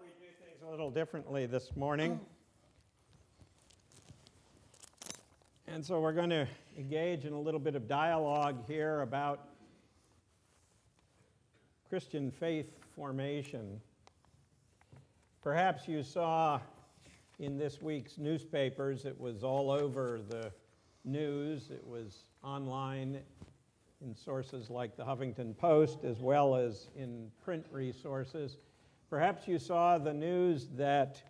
we do things a little differently this morning. And so we're going to engage in a little bit of dialogue here about Christian faith formation. Perhaps you saw in this week's newspapers, it was all over the news, it was online in sources like the Huffington Post as well as in print resources. Perhaps you saw the news that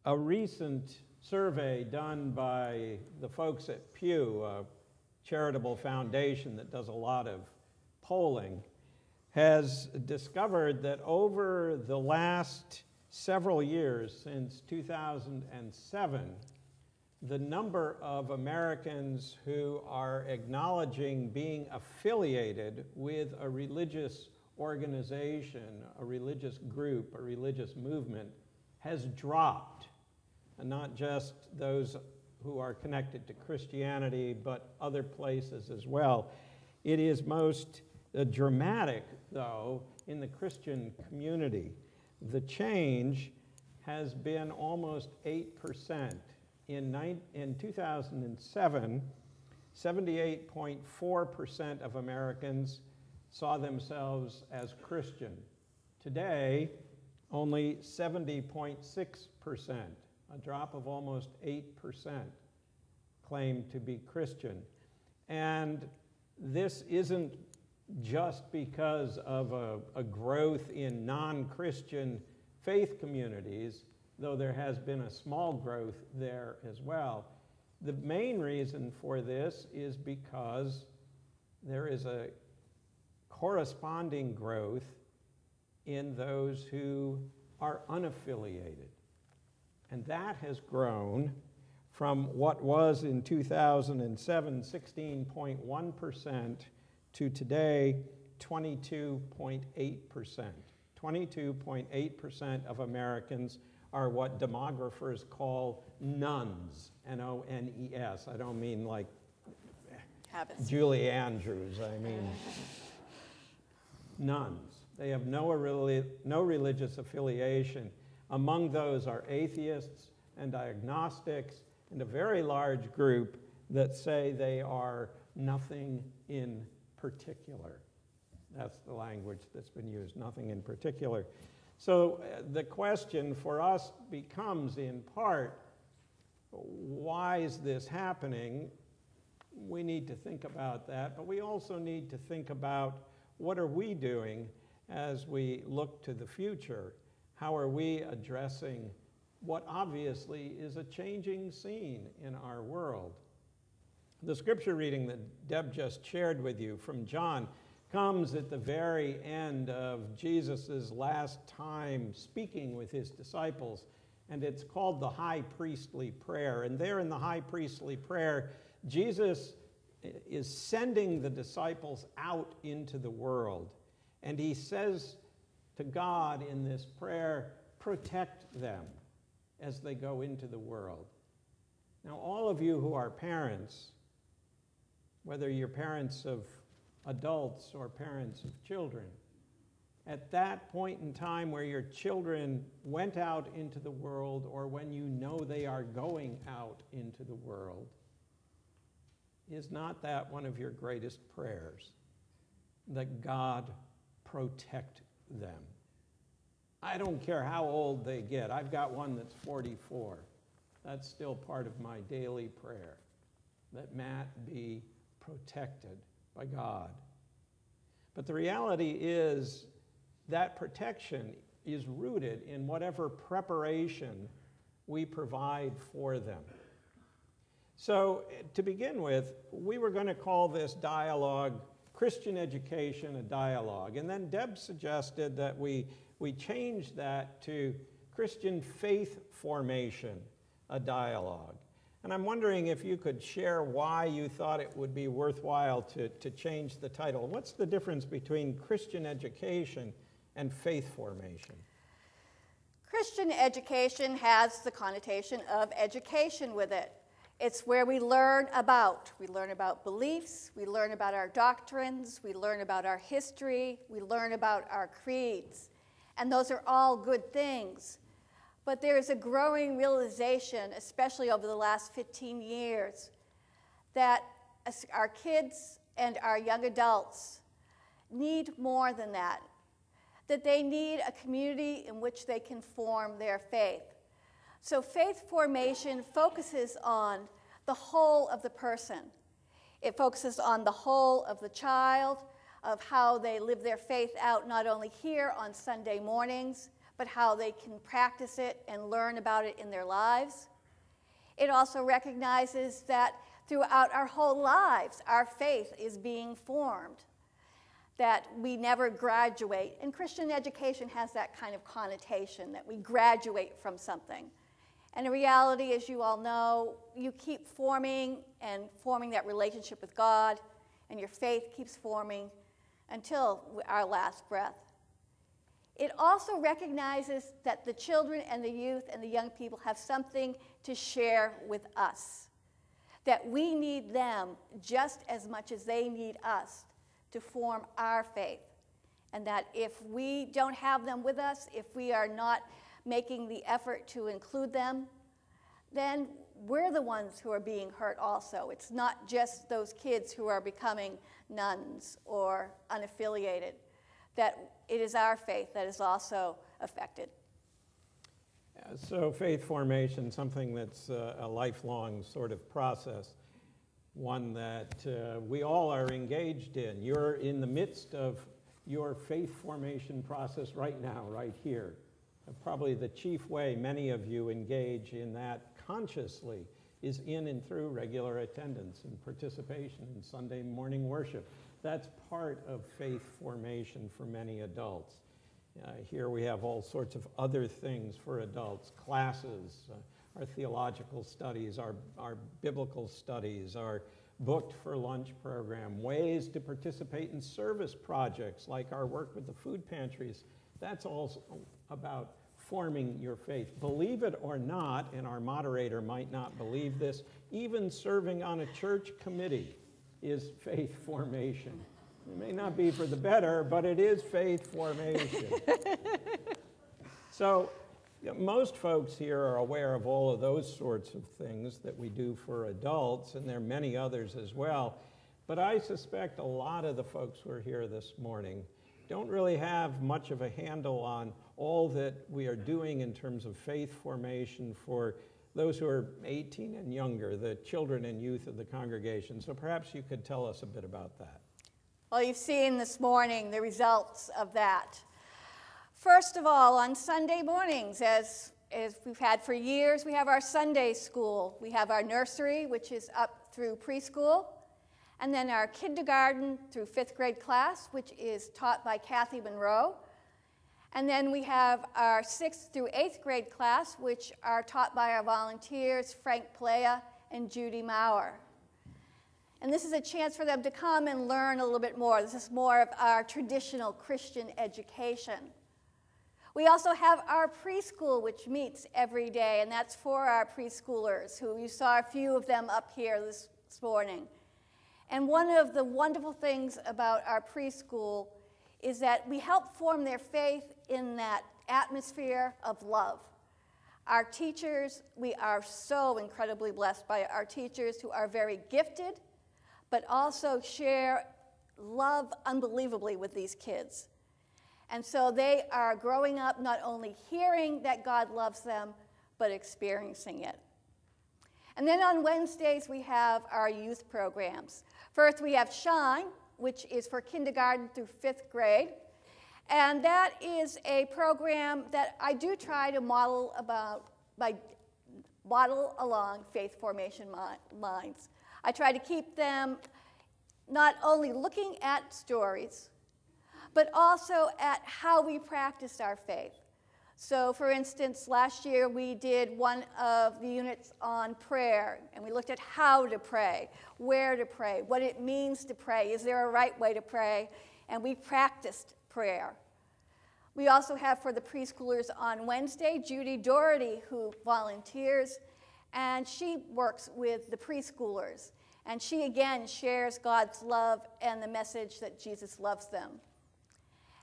a recent survey done by the folks at Pew, a charitable foundation that does a lot of polling, has discovered that over the last several years, since 2007, the number of Americans who are acknowledging being affiliated with a religious organization, a religious group, a religious movement, has dropped. And not just those who are connected to Christianity, but other places as well. It is most dramatic, though, in the Christian community. The change has been almost 8%. In 2007, 78.4% of Americans saw themselves as Christian. Today, only 70.6%, a drop of almost 8%, claim to be Christian. And this isn't just because of a growth in non-Christian faith communities, though there has been a small growth there as well. The main reason for this is because there is a corresponding growth in those who are unaffiliated. And that has grown from what was in 2007, 16.1%, to today, 22.8%. 22.8% of Americans are what demographers call nuns, N-O-N-E-S. I don't mean like Julie Andrews, I mean nuns. They have no religious affiliation. Among those are atheists and agnostics, and a very large group that say they are nothing in particular. That's the language that's been used, nothing in particular. So the question for us becomes, in part, why is this happening? We need to think about that, but we also need to think about what are we doing as we look to the future? How are we addressing what obviously is a changing scene in our world? The scripture reading that Deb just shared with you from John comes at the very end of Jesus' last time speaking with his disciples, and it's called the high priestly prayer. And there in the high priestly prayer, Jesus is sending the disciples out into the world, and he says to God in this prayer, protect them as they go into the world. Now, all of you who are parents, whether you're parents of adults or parents of children, at that point in time where your children went out into the world, or when you know they are going out into the world, is not that one of your greatest prayers? That God protect them. I don't care how old they get. I've got one that's 44. That's still part of my daily prayer, that Matt be protected by God. But the reality is that protection is rooted in whatever preparation we provide for them. So to begin with, we were going to call this dialogue Christian Education, a Dialogue. And then Deb suggested that we change that to Christian Faith Formation, a Dialogue. And I'm wondering if you could share why you thought it would be worthwhile to change the title. What's the difference between Christian education and faith formation? Christian education has the connotation of education with it. It's where we learn about beliefs, we learn about our doctrines, we learn about our history, we learn about our creeds. And those are all good things. But there is a growing realization, especially over the last 15 years, that our kids and our young adults need more than that. That they need a community in which they can form their faith. So faith formation focuses on the whole of the person. It focuses on the whole of the child, of how they live their faith out not only here on Sunday mornings, but how they can practice it and learn about it in their lives. It also recognizes that throughout our whole lives, our faith is being formed, that we never graduate. And Christian education has that kind of connotation, that we graduate from something. And the reality, as you all know, you keep forming and forming that relationship with God, and your faith keeps forming until our last breath. It also recognizes that the children and the youth and the young people have something to share with us, that we need them just as much as they need us to form our faith, and that if we don't have them with us, if we are not making the effort to include them, then we're the ones who are being hurt also. It's not just those kids who are becoming nuns or unaffiliated, that it is our faith that is also affected. So faith formation, something that's a lifelong sort of process, one that we all are engaged in. You're in the midst of your faith formation process right now, right here. Probably the chief way many of you engage in that consciously is in and through regular attendance and participation in Sunday morning worship. That's part of faith formation for many adults. Here we have all sorts of other things for adults, classes, our theological studies, our biblical studies, our booked for lunch program, ways to participate in service projects like our work with the food pantries. That's all about forming your faith. Believe it or not, and our moderator might not believe this, even serving on a church committee is faith formation. It may not be for the better, but it is faith formation. So most folks here are aware of all of those sorts of things that we do for adults, and there are many others as well. But I suspect a lot of the folks who are here this morning don't really have much of a handle on all that we are doing in terms of faith formation for those who are 18 and younger, the children and youth of the congregation. So perhaps you could tell us a bit about that. Well, you've seen this morning the results of that. First of all, on Sunday mornings, as we've had for years, we have our Sunday school. We have our nursery, which is up through preschool, and then our kindergarten through 5th grade class, which is taught by Kathy Monroe. And then we have our 6th through 8th grade class, which are taught by our volunteers, Frank Playa and Judy Maurer. And this is a chance for them to come and learn a little bit more. This is more of our traditional Christian education. We also have our preschool, which meets every day, and that's for our preschoolers, who you saw a few of them up here this morning. And one of the wonderful things about our preschool is that we help form their faith in that atmosphere of love. Our teachers, we are so incredibly blessed by our teachers who are very gifted, but also share love unbelievably with these kids. And so they are growing up not only hearing that God loves them, but experiencing it. And then on Wednesdays, we have our youth programs. First, we have Shine, which is for kindergarten through 5th grade. And that is a program that I do try to model along faith formation lines. I try to keep them not only looking at stories, but also at how we practice our faith. So, for instance, last year we did one of the units on prayer, and we looked at how to pray, where to pray, what it means to pray, is there a right way to pray, and we practiced prayer. We also have for the preschoolers on Wednesday, Judy Doherty, who volunteers, and she works with the preschoolers. And she, again, shares God's love and the message that Jesus loves them.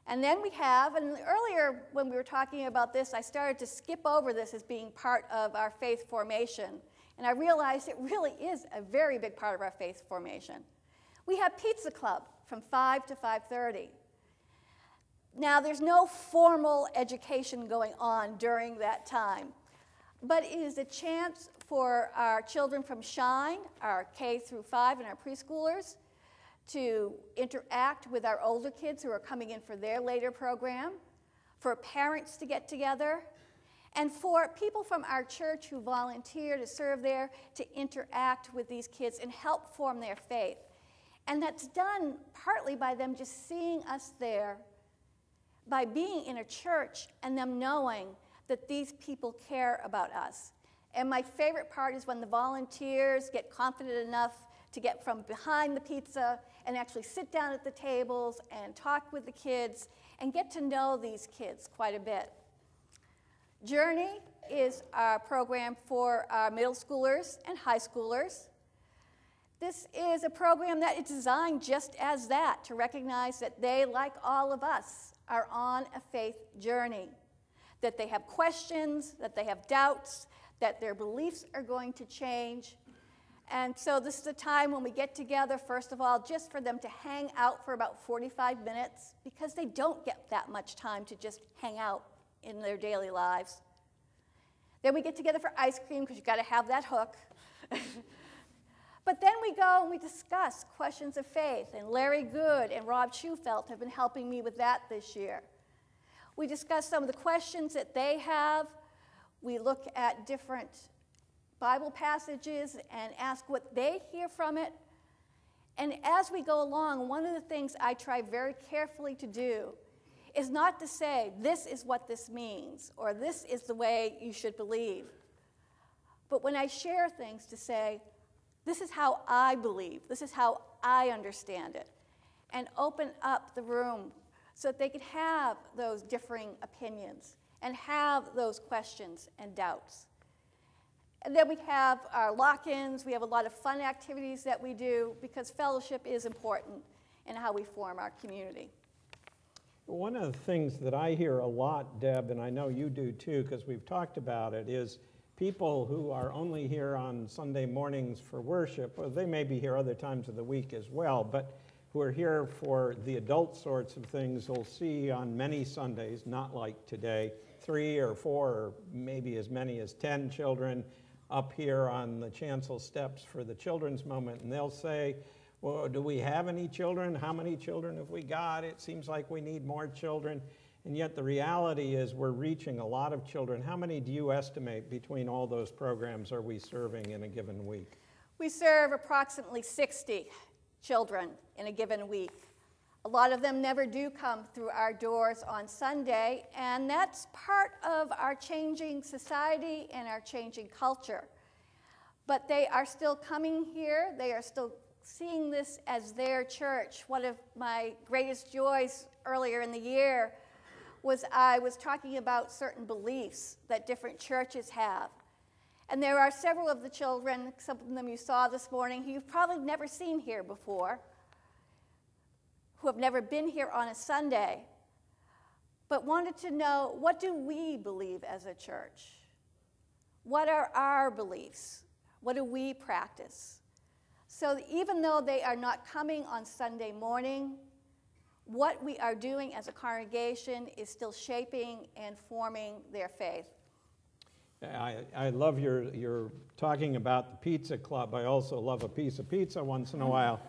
And then we have, and earlier when we were talking about this, I started to skip over this as being part of our faith formation. And I realized it really is a very big part of our faith formation. We have Pizza Club from 5 to 5:30. Now, there's no formal education going on during that time, but it is a chance for our children from Shine, our K through 5 and our preschoolers, to interact with our older kids who are coming in for their later program, for parents to get together, and for people from our church who volunteer to serve there to interact with these kids and help form their faith. And that's done partly by them just seeing us there, by being in a church and them knowing that these people care about us. And my favorite part is when the volunteers get confident enough to get from behind the pizza and actually sit down at the tables and talk with the kids and get to know these kids quite a bit. Journey is our program for our middle schoolers and high schoolers. This is a program that is designed just as that, to recognize that they, like all of us, are on a faith journey, that they have questions, that they have doubts, that their beliefs are going to change. And so this is a time when we get together, first of all, just for them to hang out for about 45 minutes, because they don't get that much time to just hang out in their daily lives. Then we get together for ice cream, because you've got to have that hook. But then we go and we discuss questions of faith, and Larry Good and Rob Schufelt have been helping me with that this year. We discuss some of the questions that they have. We look at different Bible passages and ask what they hear from it. And as we go along, one of the things I try very carefully to do is not to say, this is what this means, or this is the way you should believe. But when I share things, to say, this is how I believe, this is how I understand it, and open up the room so that they could have those differing opinions and have those questions and doubts. And then we have our lock-ins. We have a lot of fun activities that we do, because fellowship is important in how we form our community. One of the things that I hear a lot, Deb, and I know you do too, because we've talked about it, is people who are only here on Sunday mornings for worship, or they may be here other times of the week as well, but who are here for the adult sorts of things, will see on many Sundays, not like today, 3 or 4 or maybe as many as 10 children up here on the chancel steps for the children's moment, and they'll say, well, do we have any children? How many children have we got? It seems like we need more children. And yet the reality is we're reaching a lot of children. How many do you estimate between all those programs are we serving in a given week? We serve approximately 60 children in a given week. A lot of them never do come through our doors on Sunday, and that's part of our changing society and our changing culture. But they are still coming here. They are still seeing this as their church. One of my greatest joys earlier in the year was I was talking about certain beliefs that different churches have. And there are several of the children, some of them you saw this morning, who you've probably never seen here before, who have never been here on a Sunday, but wanted to know, what do we believe as a church? What are our beliefs? What do we practice? So even though they are not coming on Sunday morning, what we are doing as a congregation is still shaping and forming their faith. I love your talking about the pizza club. I also love a piece of pizza once in a while.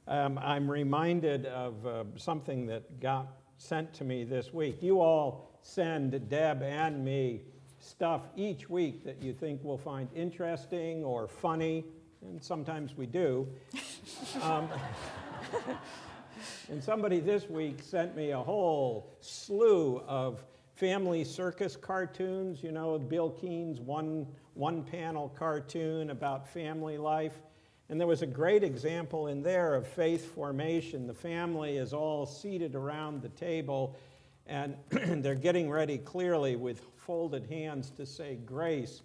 I'm reminded of something that got sent to me this week. You all send Deb and me stuff each week that you think we'll find interesting or funny, and sometimes we do. And somebody this week sent me a whole slew of family circus cartoons, you know, Bill Keene's one-panel cartoon about family life. And there was a great example in there of faith formation. The family is all seated around the table, and they're getting ready clearly with folded hands to say grace.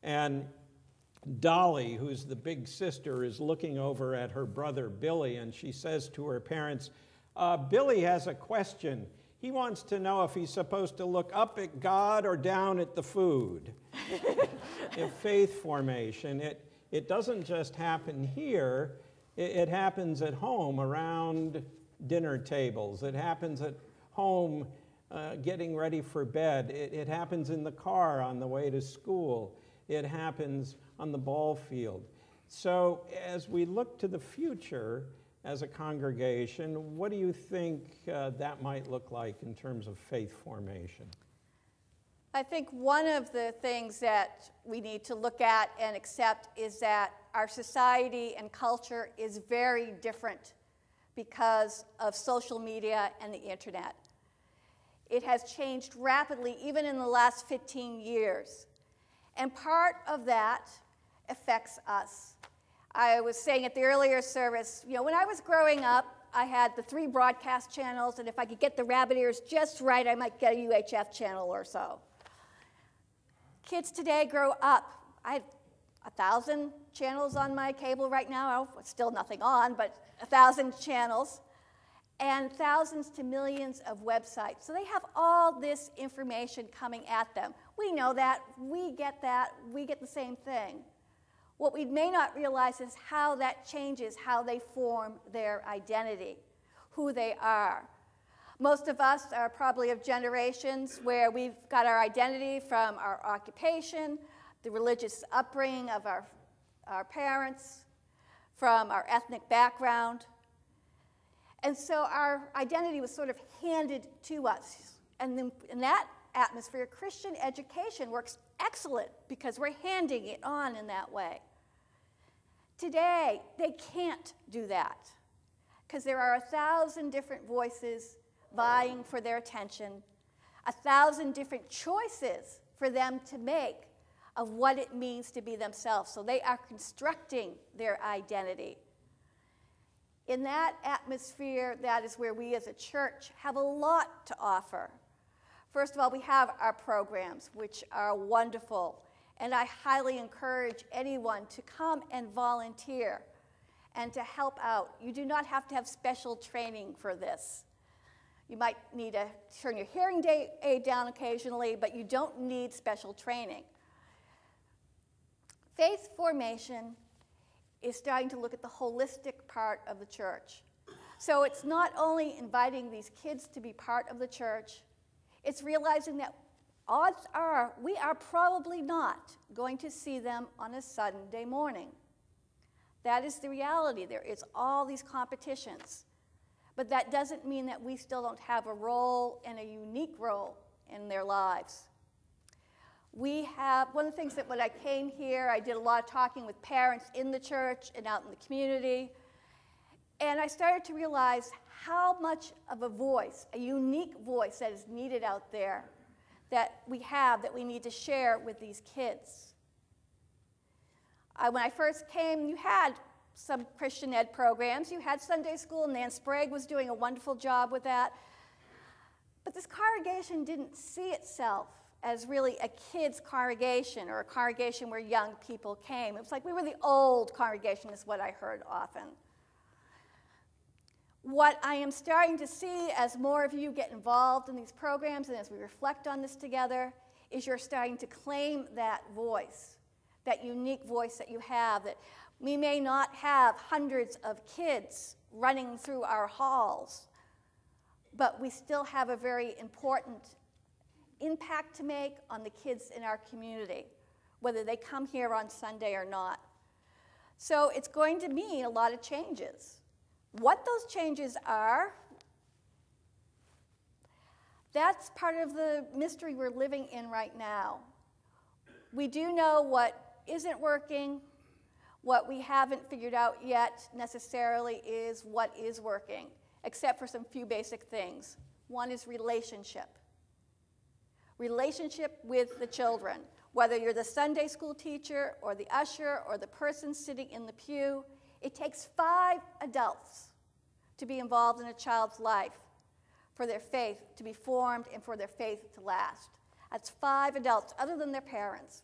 And Dolly, who's the big sister, is looking over at her brother Billy, and she says to her parents, Billy has a question. He wants to know if he's supposed to look up at God or down at the food. In faith formation, it doesn't just happen here, it happens at home around dinner tables. It happens at home getting ready for bed. It happens in the car on the way to school. It happens on the ball field. So as we look to the future as a congregation, what do you think that might look like in terms of faith formation? I think one of the things that we need to look at and accept is that our society and culture is very different because of social media and the internet. It has changed rapidly, even in the last 15 years. And part of that affects us. I was saying at the earlier service, when I was growing up, I had the 3 broadcast channels, and if I could get the rabbit ears just right, I might get a UHF channel or so. Kids today grow up. I have 1,000 channels on my cable right now. Still nothing on, but 1,000 channels. And thousands to millions of websites. So they have all this information coming at them. We know that, we get the same thing. What we may not realize is how that changes how they form their identity, who they are. Most of us are probably of generations where we've got our identity from our occupation, the religious upbringing of our parents, from our ethnic background. And so our identity was sort of handed to us. And then in that atmosphere, Christian education works excellent because we're handing it on in that way. Today, they can't do that because there are 1,000 different voices vying for their attention, 1,000 different choices for them to make of what it means to be themselves. So they are constructing their identity. In that atmosphere, that is where we as a church have a lot to offer. First of all, we have our programs, which are wonderful, and I highly encourage anyone to come and volunteer and to help out. You do not have to have special training for this. You might need to turn your hearing aid down occasionally, but you don't need special training. Faith formation is starting to look at the holistic part of the church. So it's not only inviting these kids to be part of the church, it's realizing that odds are we are probably not going to see them on a Sunday morning. That is the reality. There is all these competitions. But that doesn't mean that we still don't have a role and a unique role in their lives. We have, one of the things that when I came here, I did a lot of talking with parents in the church and out in the community. And I started to realize how much of a voice, a unique voice that is needed out there that we have, that we need to share with these kids. When I first came, you had some Christian ed programs. You had Sunday school, and Nan Sprague was doing a wonderful job with that. But this congregation didn't see itself as really a kids' congregation or a congregation where young people came. It was like we were the old congregation, is what I heard often. What I am starting to see as more of you get involved in these programs and as we reflect on this together is you're starting to claim that voice, that unique voice that you have, that we may not have hundreds of kids running through our halls, but we still have a very important impact to make on the kids in our community, whether they come here on Sunday or not. So it's going to mean a lot of changes. What those changes are, that's part of the mystery we're living in right now. We do know what isn't working. What we haven't figured out yet necessarily is what is working, except for some few basic things. One is relationship. Relationship with the children. Whether you're the Sunday school teacher or the usher or the person sitting in the pew, it takes 5 adults to be involved in a child's life for their faith to be formed and for their faith to last. That's 5 adults other than their parents.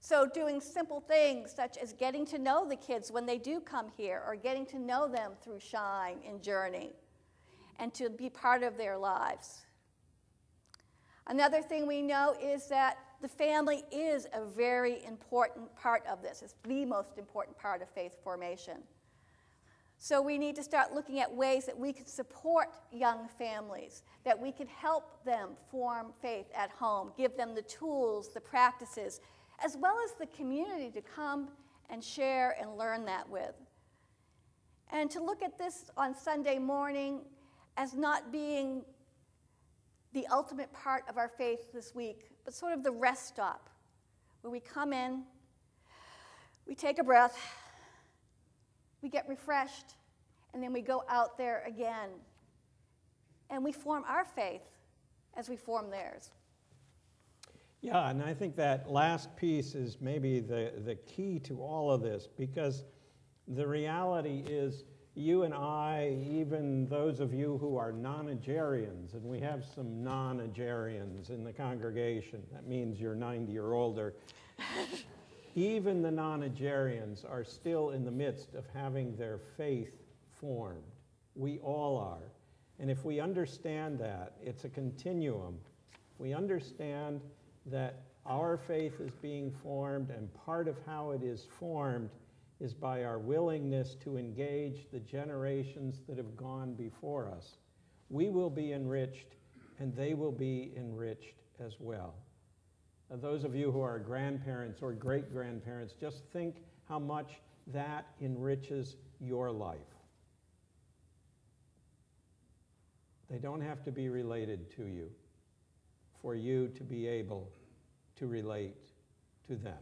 So doing simple things such as getting to know the kids when they do come here or getting to know them through Shine and Journey and to be part of their lives. Another thing we know is that the family is a very important part of this. It's the most important part of faith formation. So we need to start looking at ways that we can support young families, that we can help them form faith at home, give them the tools, the practices, as well as the community to come and share and learn that with. And to look at this on Sunday morning as not being the ultimate part of our faith this week, but sort of the rest stop, where we come in, we take a breath, we get refreshed, and then we go out there again. And we form our faith as we form theirs. Yeah, and I think that last piece is maybe the key to all of this, because the reality is you and I, even those of you who are nonagerians, and we have some nonagerians in the congregation, that means you're 90 or older, even the nonagerians are still in the midst of having their faith formed. We all are. And if we understand that, it's a continuum. We understand that our faith is being formed, and part of how it is formed is by our willingness to engage the generations that have gone before us. We will be enriched, and they will be enriched as well. Those of you who are grandparents or great-grandparents, just think how much that enriches your life. They don't have to be related to you for you to be able to relate to them.